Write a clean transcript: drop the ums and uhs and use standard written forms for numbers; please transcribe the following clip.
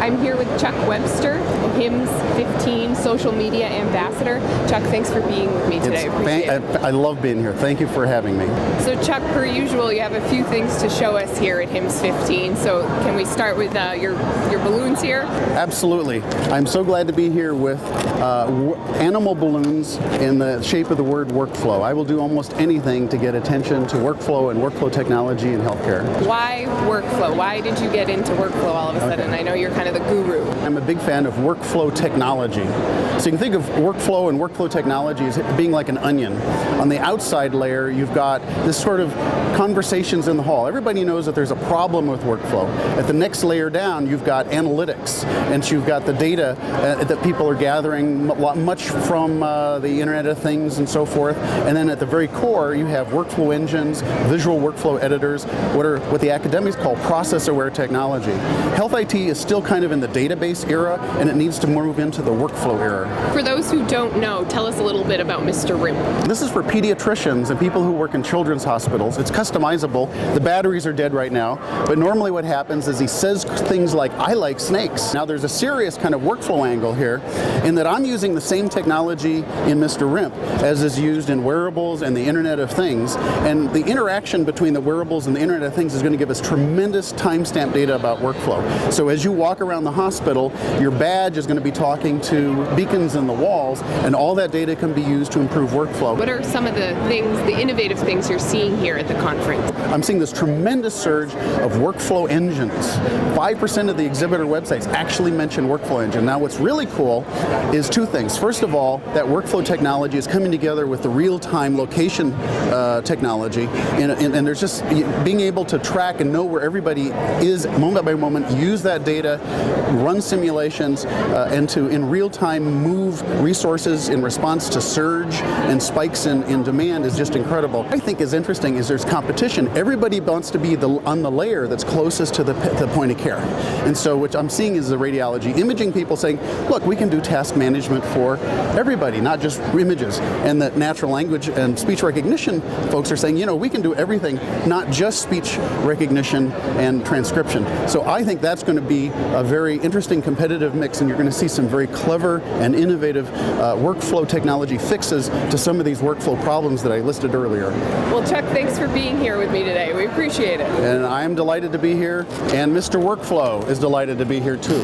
I'm here with Chuck Webster, HIMSS 15 social media ambassador. Chuck, thanks for being with me today. I love being here. Thank you for having me. So Chuck, per usual, you have a few things to show us here at HIMSS 15. So can we start with your balloons here? Absolutely. I'm so glad to be here with animal balloons in the shape of the word workflow. I will do almost anything to get attention to workflow and workflow technology in healthcare. Why workflow? Why did you get into workflow all of a sudden? I know you're kind of the guru. I'm a big fan of workflow technology. So you can think of workflow and workflow technology as being like an onion. On the outside layer, you've got this sort of conversations in the hall. Everybody knows that there's a problem with workflow. At the next layer down, you've got analytics, and so you've got the data that people are gathering much from the Internet of Things and so forth. And then at the very core, you have workflow engines, visual workflow editors, what the academics call process-aware technology. Health IT is still kind of in the database era, and it needs to move into the workflow era. For those who don't know, tell us a little bit about MrRoom. This is for pediatricians and people who work in children's hospitals. It's customizable. The batteries are dead right now, but normally what happens is he says things like, "I like snakes." Now there's a serious kind of workflow angle here in that I'm using the same technology in MrRoom as is used in wearables and the Internet of Things, and the interaction between the wearables and the Internet of Things is going to give us tremendous timestamp data about workflow. So as you walk around the hospital, your badge is going to be talking to beacons in the walls, and all that data can be used to improve workflow. What are some of the things, the innovative things you're seeing here at the conference? I'm seeing this tremendous surge of workflow engines. 5% of the exhibitor websites actually mention workflow engine. Now what's really cool is two things. First of all, that workflow technology is coming together with the real-time location technology, and there's just being able to track and know where everybody is moment by moment, use that data, run simulations, and to in real time move resources in response to surge and spikes in demand is just incredible. What I think is interesting is there's competition. Everybody wants to be on the layer that's closest to the point of care. And so what I'm seeing is the radiology imaging people saying, look, we can do task management for everybody, not just images. And the natural language and speech recognition folks are saying, we can do everything, not just speech recognition and transcription. So I think that's going to be a very interesting competitive mix, and you're going to see some very clever and innovative workflow technology fixes to some of these workflow problems that I listed earlier. Well, Chuck, thanks for being here with me today. We appreciate it. And I am delighted to be here, and Mr. Workflow is delighted to be here too.